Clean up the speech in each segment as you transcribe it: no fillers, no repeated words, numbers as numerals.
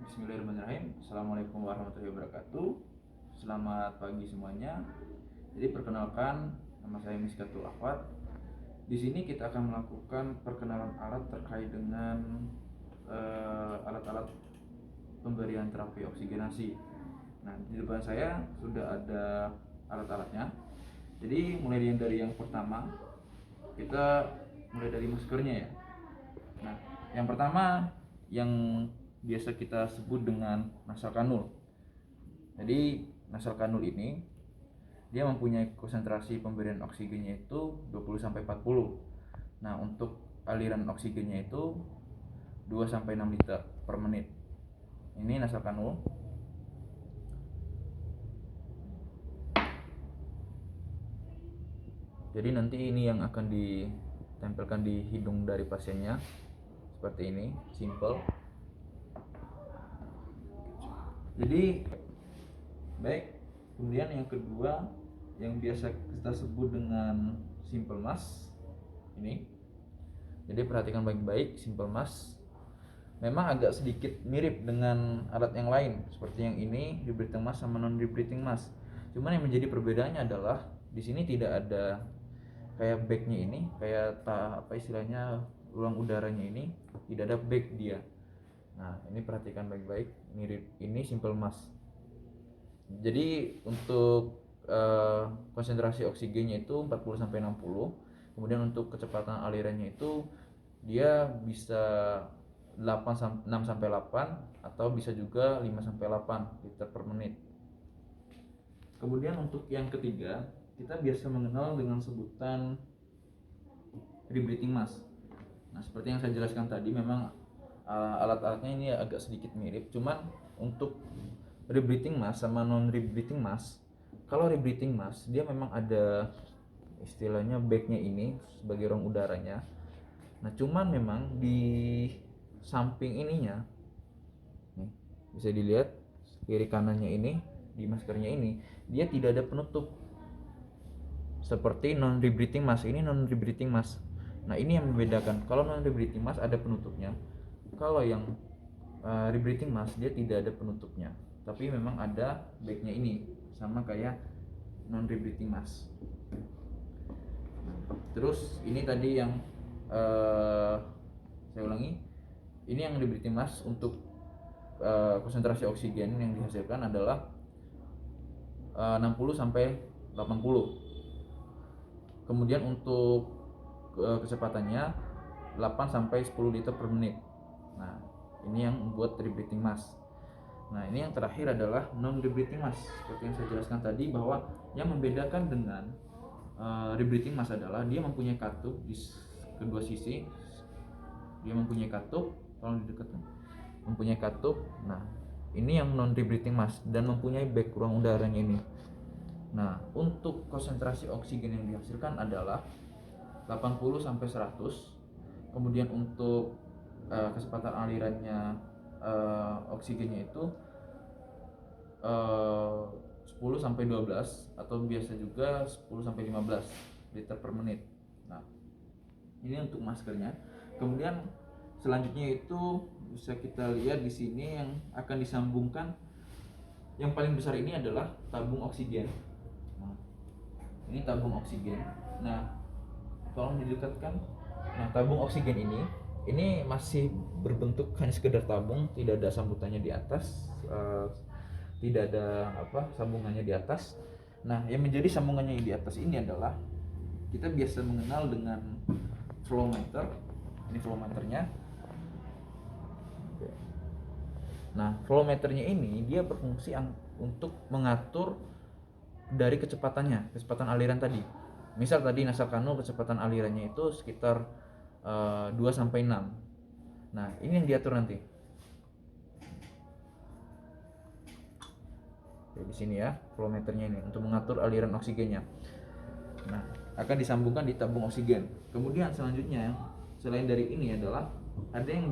Bismillahirrahmanirrahim. Assalamualaikum warahmatullahi wabarakatuh. Selamat pagi semuanya. Jadi perkenalkan, nama saya Miskatul Ahwat. Di sini kita akan melakukan perkenalan alat terkait dengan alat-alat pemberian terapi oksigenasi. Nah, di depan saya sudah ada alat-alatnya. Jadi mulai dari yang pertama, kita mulai dari maskernya ya. Nah, yang pertama yang biasa kita sebut dengan nasal kanul. Jadi nasal kanul ini dia mempunyai konsentrasi pemberian oksigennya itu 20-40. Nah, untuk aliran oksigennya itu 2-6 liter per menit. Ini nasal kanul. Jadi nanti ini yang akan ditempelkan di hidung dari pasiennya seperti ini, simple. Jadi baik, kemudian yang kedua yang biasa kita sebut dengan simple mask ini. Jadi perhatikan baik-baik, simple mask memang agak sedikit mirip dengan alat yang lain seperti yang ini, rebreathing mask sama non rebreathing mask. Cuman yang menjadi perbedaannya adalah di sini tidak ada kayak bagnya ini, kayak apa istilahnya ruang udaranya ini tidak ada bag dia. Nah, ini perhatikan baik-baik, ini simple mask. Jadi untuk konsentrasi oksigennya itu 40-60. Kemudian untuk kecepatan alirannya itu dia bisa 6-8 atau bisa juga 5-8 liter per menit. Kemudian untuk yang ketiga, kita biasa mengenal dengan sebutan rebreathing mask. Nah, seperti yang saya jelaskan tadi, memang alat-alatnya ini agak sedikit mirip, cuman untuk rebreathing mask sama non rebreathing mask, kalau rebreathing mask dia memang ada istilahnya bagnya ini sebagai ruang udaranya. Nah, cuman memang di samping ininya nih, bisa dilihat kiri kanannya ini di maskernya ini dia tidak ada penutup seperti non rebreathing mask. Ini non rebreathing mask. Nah, ini yang membedakan. Kalau non rebreathing mask ada penutupnya, kalau yang rebreathing mask dia tidak ada penutupnya, tapi memang ada bagnya ini, sama kayak non rebreathing mask. Terus ini tadi yang saya ulangi, ini yang rebreathing mask untuk konsentrasi oksigen yang dihasilkan adalah 60-80. Kemudian untuk kecepatannya 8-10 liter per menit. Nah, ini yang membuat rebreathing mask. Nah, ini yang terakhir adalah non rebreathing mask. Seperti yang saya jelaskan tadi, bahwa yang membedakan dengan rebreathing mask adalah dia mempunyai katup di kedua sisi. Dia mempunyai katup, tolong didekatkan. Mempunyai katup. Nah, ini yang non rebreathing mask dan mempunyai bag ruang udaranya ini. Nah, untuk konsentrasi oksigen yang dihasilkan adalah 80-100. Kemudian untuk kecepatan alirannya oksigennya itu 10-12 atau biasa juga 10-15 liter per menit. Nah, ini untuk maskernya. Kemudian selanjutnya itu bisa kita lihat di sini yang akan disambungkan. Yang paling besar ini adalah tabung oksigen. Nah, ini tabung oksigen. Nah, tolong didekatkan. Nah, tabung oksigen ini masih berbentuk hanya sekedar tabung, tidak ada sambutannya di atas, tidak ada sambungannya di atas. Nah, yang menjadi sambungannya di atas ini adalah kita biasa mengenal dengan flow meter. Ini flow meternya. Nah, flow meternya ini dia berfungsi untuk mengatur dari kecepatan aliran tadi. Misal tadi nasal kanul kecepatan alirannya itu sekitar 2-6. Nah, ini yang diatur nanti. Oke, di sini ya, flow meternya ini untuk mengatur aliran oksigennya. Nah, akan disambungkan di tabung oksigen. Kemudian selanjutnya, selain dari ini adalah ada yang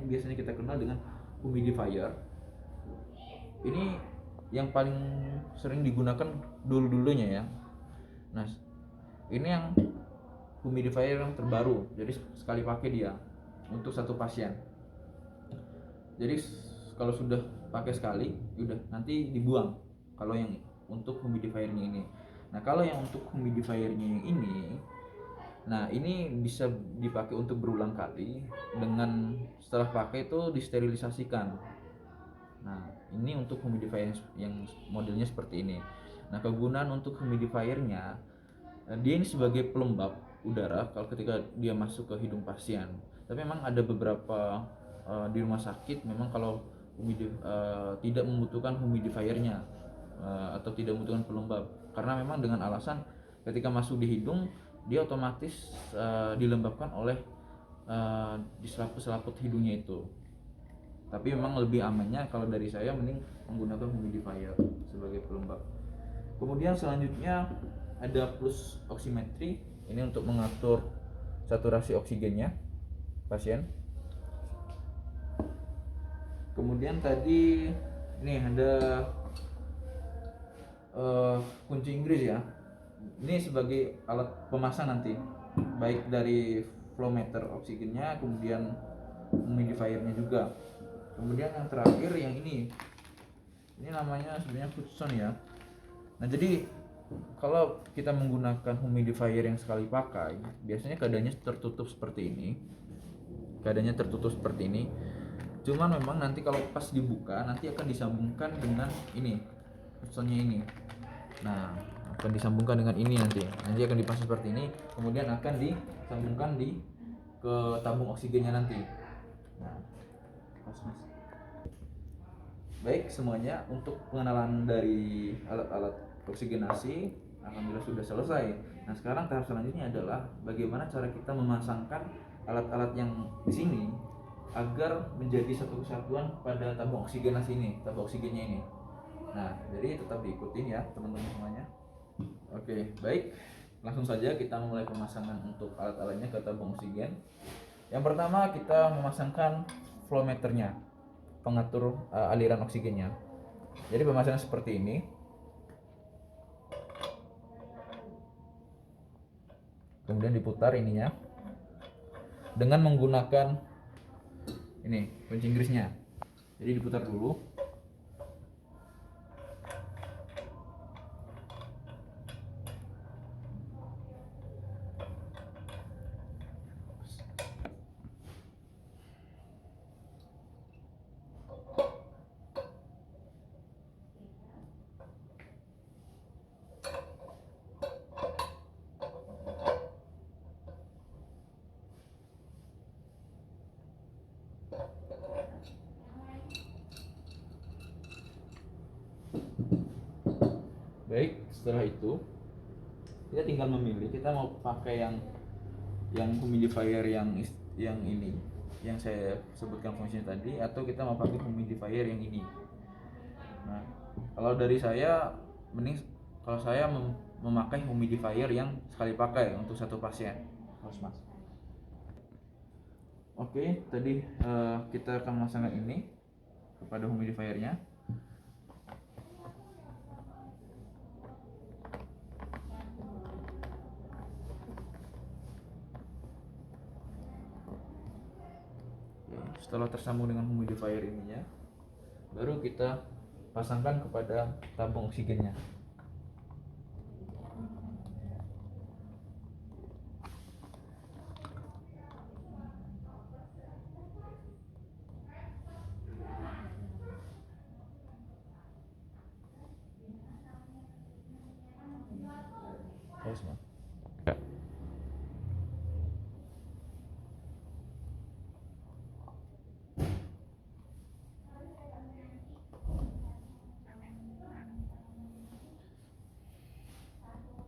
biasanya kita kenal dengan humidifier. Ini yang paling sering digunakan dulu-dulunya ya. Nah, ini yang humidifier yang terbaru, jadi sekali pakai dia untuk satu pasien. Jadi kalau sudah pakai sekali udah nanti dibuang kalau yang untuk humidifiernya ini. Nah kalau yang untuk humidifiernya yang ini, nah ini bisa dipakai untuk berulang kali, dengan setelah pakai itu disterilisasikan. Nah ini untuk humidifier yang modelnya seperti ini. Nah kegunaan untuk humidifiernya, dia ini sebagai pelembab udara kalau ketika dia masuk ke hidung pasien. Tapi memang ada beberapa di rumah sakit memang kalau tidak membutuhkan humidifiernya atau tidak membutuhkan pelembab, karena memang dengan alasan ketika masuk di hidung dia otomatis dilembabkan oleh di selaput hidungnya itu. Tapi memang lebih amannya kalau dari saya mending menggunakan humidifier sebagai pelembab. Kemudian selanjutnya ada plus oximetry, ini untuk mengatur saturasi oksigennya pasien. Kemudian tadi ini ada kunci Inggris ya. Ini sebagai alat pemasang nanti, baik dari flow meter oksigennya, kemudian humidifiernya juga. Kemudian yang terakhir yang ini namanya sebenarnya Hudson ya. Nah jadi kalau kita menggunakan humidifier yang sekali pakai, biasanya keadaannya tertutup seperti ini. Cuman memang nanti kalau pas dibuka nanti akan disambungkan dengan ini, Hudsonnya ini. Nah akan disambungkan dengan ini nanti akan dipasang seperti ini, kemudian akan disambungkan ke tabung oksigennya nanti. Nah, baik semuanya, untuk pengenalan dari alat-alat oksigenasi alhamdulillah sudah selesai. Nah sekarang tahap selanjutnya adalah bagaimana cara kita memasangkan alat-alat yang di sini agar menjadi satu kesatuan pada tabung oksigenasi ini, tabung oksigennya ini. Nah jadi tetap diikutin ya teman-teman semuanya. Oke baik, langsung saja kita mulai pemasangan untuk alat-alatnya ke tabung oksigen. Yang pertama kita memasangkan flow meternya, pengatur aliran oksigennya. Jadi pemasangan seperti ini. Kemudian diputar ininya dengan menggunakan ini kunci Inggrisnya. Jadi diputar dulu. Baik, setelah itu kita tinggal memilih kita mau pakai yang humidifier yang ini yang saya sebutkan fungsinya tadi, atau kita mau pakai humidifier yang ini. Nah, kalau dari saya mending kalau saya memakai humidifier yang sekali pakai untuk satu pasien. Mas. Oke, tadi kita akan memasangkan ini kepada humidifiernya. Setelah tersambung dengan humidifier ininya, baru kita pasangkan kepada tabung oksigennya.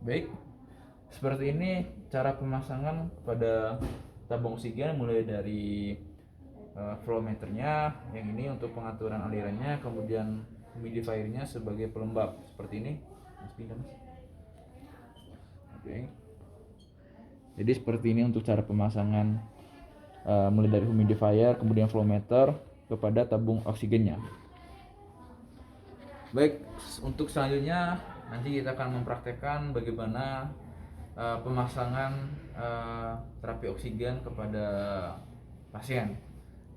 Baik, seperti ini cara pemasangan pada tabung oksigen, mulai dari flow meternya yang ini untuk pengaturan alirannya, kemudian humidifiernya sebagai pelembab seperti ini. Mas pindah mas. Oke. Jadi seperti ini untuk cara pemasangan mulai dari humidifier, kemudian flow meter kepada tabung oksigennya. Baik, untuk selanjutnya nanti kita akan mempraktekkan bagaimana pemasangan terapi oksigen kepada pasien.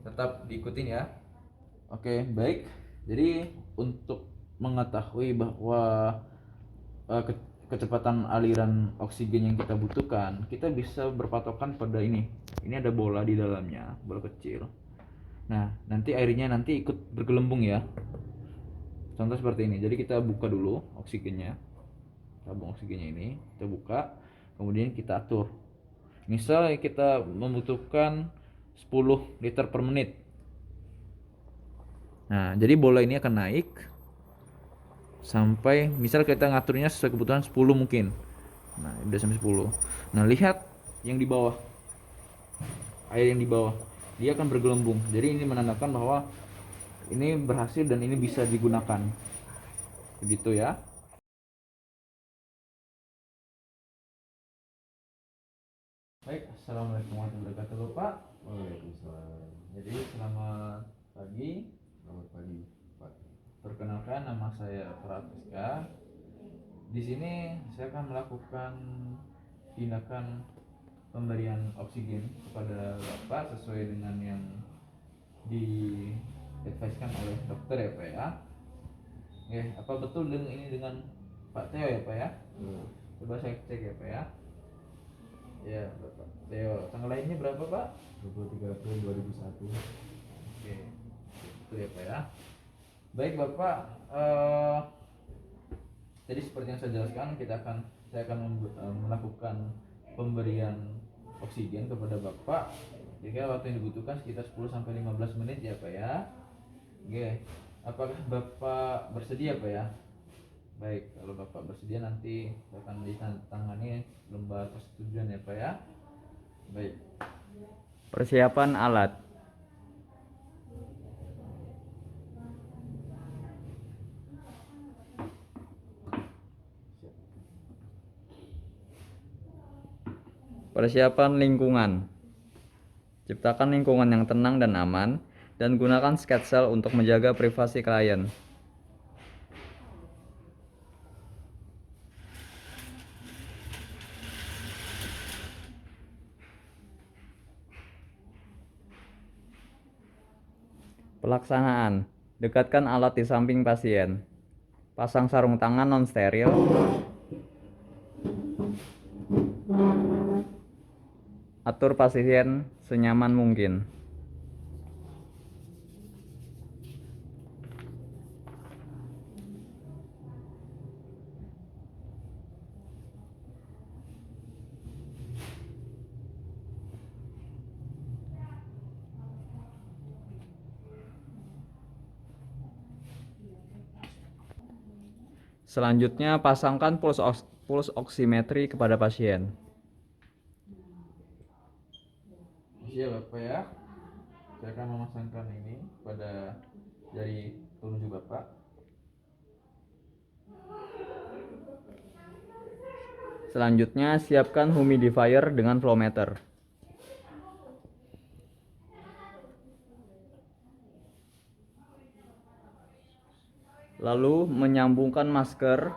Tetap diikutin ya. Oke, baik. Jadi untuk mengetahui bahwa kecepatan aliran oksigen yang kita butuhkan, kita bisa berpatokan pada ini. Ini ada bola di dalamnya, bola kecil. Nah, nanti airnya nanti ikut bergelembung ya. Contoh seperti ini. Jadi kita buka dulu oksigennya, tabung oksigennya ini, kita buka, kemudian kita atur. Misal kita membutuhkan 10 liter per menit. Nah, jadi bola ini akan naik sampai misal kita ngaturnya sesuai kebutuhan 10 mungkin. Nah, udah sampai 10. Nah, lihat yang di bawah. Air yang di bawah. Dia akan bergelembung. Jadi ini menandakan bahwa ini berhasil dan ini bisa digunakan. Begitu ya. Baik, assalamualaikum warahmatullahi wabarakatuh Bapak. Waalaikumsalam. Jadi selamat pagi. Selamat pagi, Pak. Perkenalkan, nama saya Pratiska. Di sini saya akan melakukan tindakan pemberian oksigen kepada Bapak sesuai dengan yang diadviskan oleh dokter ya Pak ya. Oke, apa betul dengan ini dengan Pak Teo ya Pak ya? Coba saya cek ya Pak ya. Ya Bapak Teo, tanggal lahirnya berapa Pak? 23 April 2001. Oke, itu ya Pak ya. Baik Bapak, jadi seperti yang saya jelaskan, saya akan melakukan pemberian oksigen kepada Bapak. Jika waktu yang dibutuhkan sekitar 10 sampai 15 menit ya Pak ya. Oke, apakah Bapak bersedia Pak ya? Baik, kalau Bapak bersedia nanti akan ditangani lembar persetujuan ya Pak ya. Baik. Persiapan alat. Persiapan lingkungan. Ciptakan lingkungan yang tenang dan aman, dan gunakan sketsel untuk menjaga privasi klien. Pelaksanaan. Dekatkan alat di samping pasien. Pasang sarung tangan non-steril. Atur pasien senyaman mungkin. Selanjutnya, pasangkan pulse oximetri kepada pasien. Iya Bapak ya. Saya akan memasangkan ini pada jari telunjuk Bapak. Selanjutnya, siapkan humidifier dengan flowmeter. Lalu, menyambungkan masker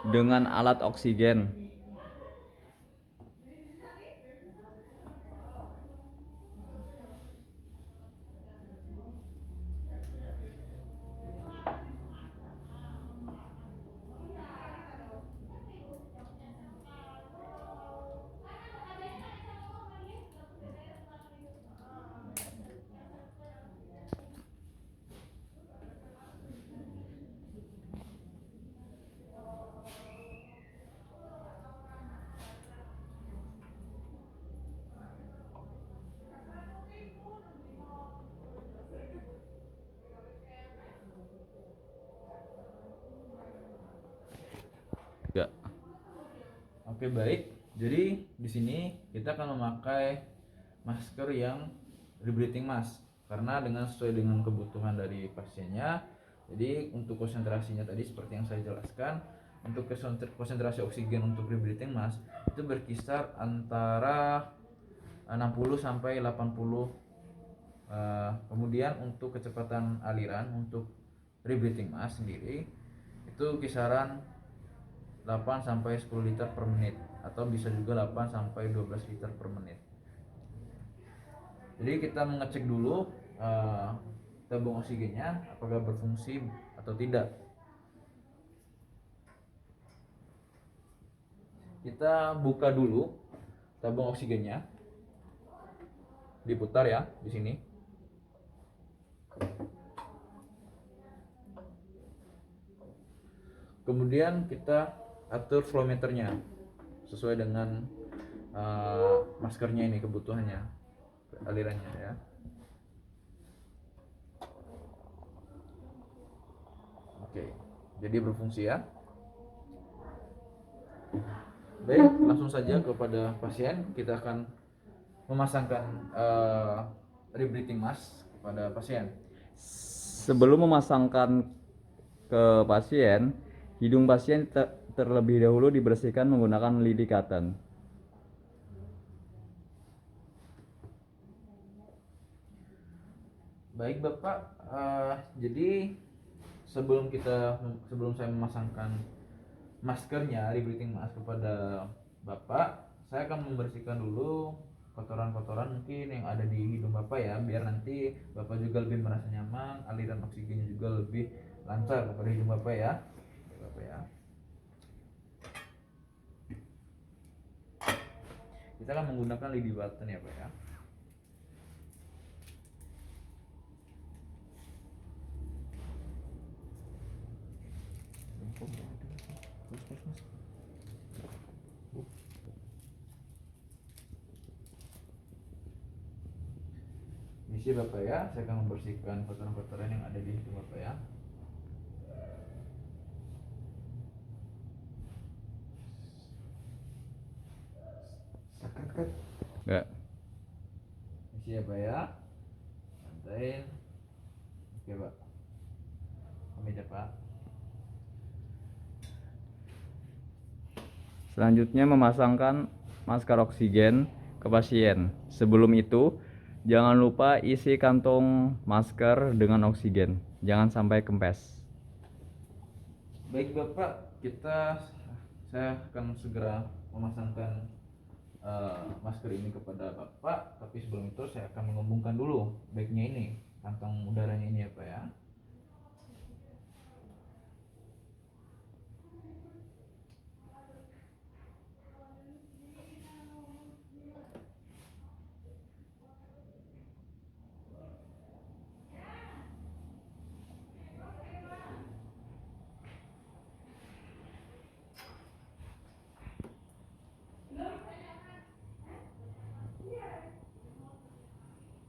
dengan alat oksigen. Ya. Oke baik. Jadi di sini kita akan memakai masker yang rebreathing mask karena sesuai dengan kebutuhan dari pasiennya. Jadi untuk konsentrasinya tadi seperti yang saya jelaskan, untuk konsentrasi oksigen untuk rebreathing mask itu berkisar antara 60 sampai 80. Kemudian untuk kecepatan aliran untuk rebreathing mask sendiri itu kisaran 8 sampai 10 liter per menit atau bisa juga 8 sampai 12 liter per menit. Jadi kita mengecek dulu tabung oksigennya apakah berfungsi atau tidak. Kita buka dulu tabung oksigennya, diputar ya di sini. Kemudian kita atur flow meternya sesuai dengan maskernya ini, kebutuhannya, alirannya ya. Oke, jadi berfungsi ya. Baik, langsung saja kepada pasien. Kita akan memasangkan rebreathing mask kepada pasien. Sebelum memasangkan ke pasien, hidung pasien terlebih dahulu dibersihkan menggunakan lidi cotton. Baik Bapak, jadi sebelum saya memasangkan maskernya, rebreathing mask kepada Bapak, saya akan membersihkan dulu kotoran-kotoran mungkin yang ada di hidung Bapak ya, biar nanti Bapak juga lebih merasa nyaman, aliran oksigennya juga lebih lancar kepada hidung Bapak ya. Bapak ya. Kita akan menggunakan lidi button ya Pak ya. Misi Bapak ya, saya akan membersihkan kotoran-kotoran yang ada di hidung Bapak ya. Sakat. Enggak. Misi ya Pak ya. Santai. Oke Pak. Pamit ya Pak. Selanjutnya memasangkan masker oksigen ke pasien. Sebelum itu, jangan lupa isi kantong masker dengan oksigen. Jangan sampai kempes. Baik Bapak, saya akan segera memasangkan masker ini kepada Bapak, tapi sebelum itu saya akan mengembungkan dulu bagnya ini, kantong udaranya ini ya Pak ya.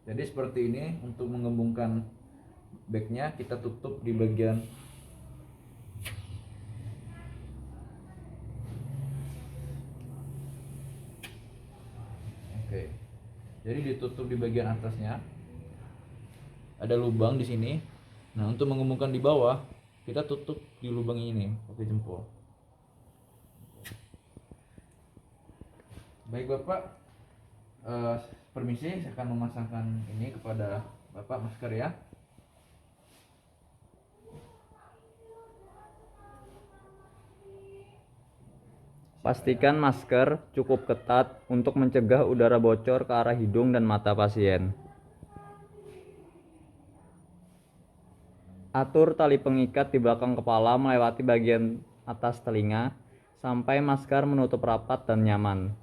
Jadi seperti ini. Untuk mengembungkan bagnya, kita tutup di bagian jadi ditutup di bagian atasnya, ada lubang di sini. Nah, untuk mengembungkan di bawah, kita tutup di lubang ini pakai jempol. Baik Bapak, permisi, saya akan memasangkan ini kepada Bapak masker ya. Pastikan masker cukup ketat untuk mencegah udara bocor ke arah hidung dan mata pasien. Atur tali pengikat di belakang kepala melewati bagian atas telinga sampai masker menutup rapat dan nyaman.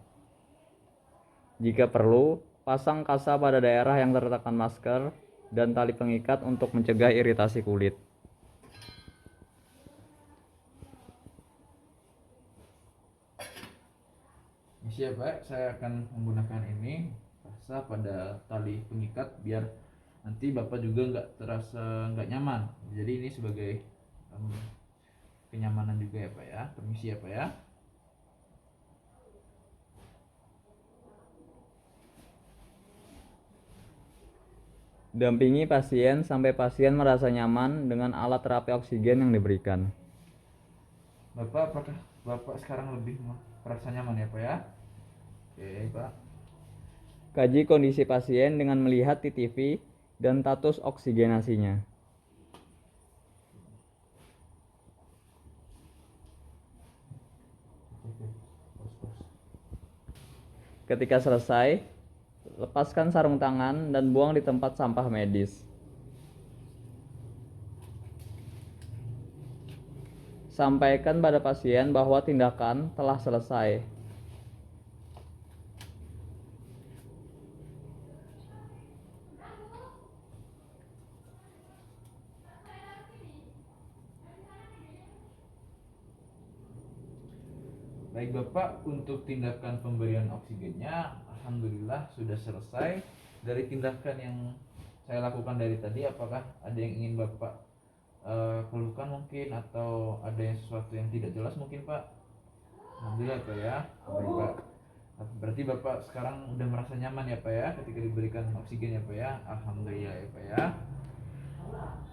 Jika perlu, pasang kasa pada daerah yang tertekan masker dan tali pengikat untuk mencegah iritasi kulit. Siap Pak, saya akan menggunakan ini kasa pada tali pengikat biar nanti Bapak juga nggak nyaman. Jadi ini sebagai kenyamanan juga ya Pak ya. Permisi ya Pak ya. Dampingi pasien sampai pasien merasa nyaman dengan alat terapi oksigen yang diberikan. Bapak, apakah Bapak sekarang lebih merasa nyaman ya Pak ya? Oke Pak. Kaji kondisi pasien dengan melihat di TV dan status oksigenasinya. Ketika selesai, lepaskan sarung tangan dan buang di tempat sampah medis. Sampaikan pada pasien bahwa tindakan telah selesai. Baik Bapak, untuk tindakan pemberian oksigennya alhamdulillah sudah selesai. Dari tindakan yang saya lakukan dari tadi, apakah ada yang ingin Bapak keluhkan mungkin, atau ada yang sesuatu yang tidak jelas mungkin Pak? Alhamdulillah Pak ya. Baik Pak. Berarti Bapak sekarang udah merasa nyaman ya Pak ya ketika diberikan oksigen ya Pak ya. Alhamdulillah ya Pak ya.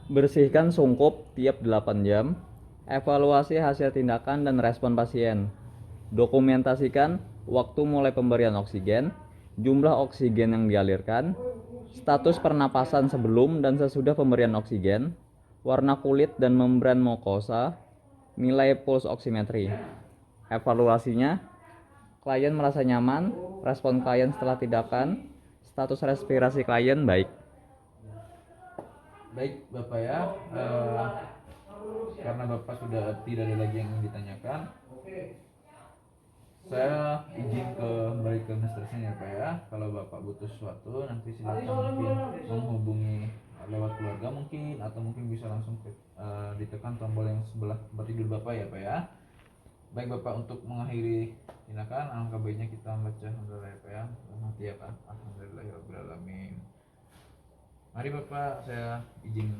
Bersihkan sungkup tiap 8 jam. Evaluasi hasil tindakan dan respon pasien. Dokumentasikan waktu mulai pemberian oksigen, jumlah oksigen yang dialirkan, status pernapasan sebelum dan sesudah pemberian oksigen, warna kulit dan membran mukosa, nilai puls oximetri. Evaluasinya, klien merasa nyaman, respon klien setelah tindakan, status respirasi klien baik. Baik Bapak ya, karena Bapak sudah tidak ada lagi yang ingin ditanyakan, saya izin kembali ke seterusnya ya Pak ya. Kalau Bapak butuh sesuatu nanti silakan mungkin menghubungi lewat keluarga mungkin, atau mungkin bisa langsung ditekan tombol yang sebelah tempat tidur Bapak ya Pak ya. Baik Bapak, untuk mengakhiri tindakan alangkah baiknya kita membaca alhamdulillah ya Pak ya. Nanti ya Pak. Alhamdulillahirobbilalamin. Mari Bapak, saya izin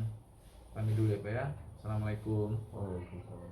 pamit dulu ya Pak ya. Assalamualaikum. Waalaikumsalam.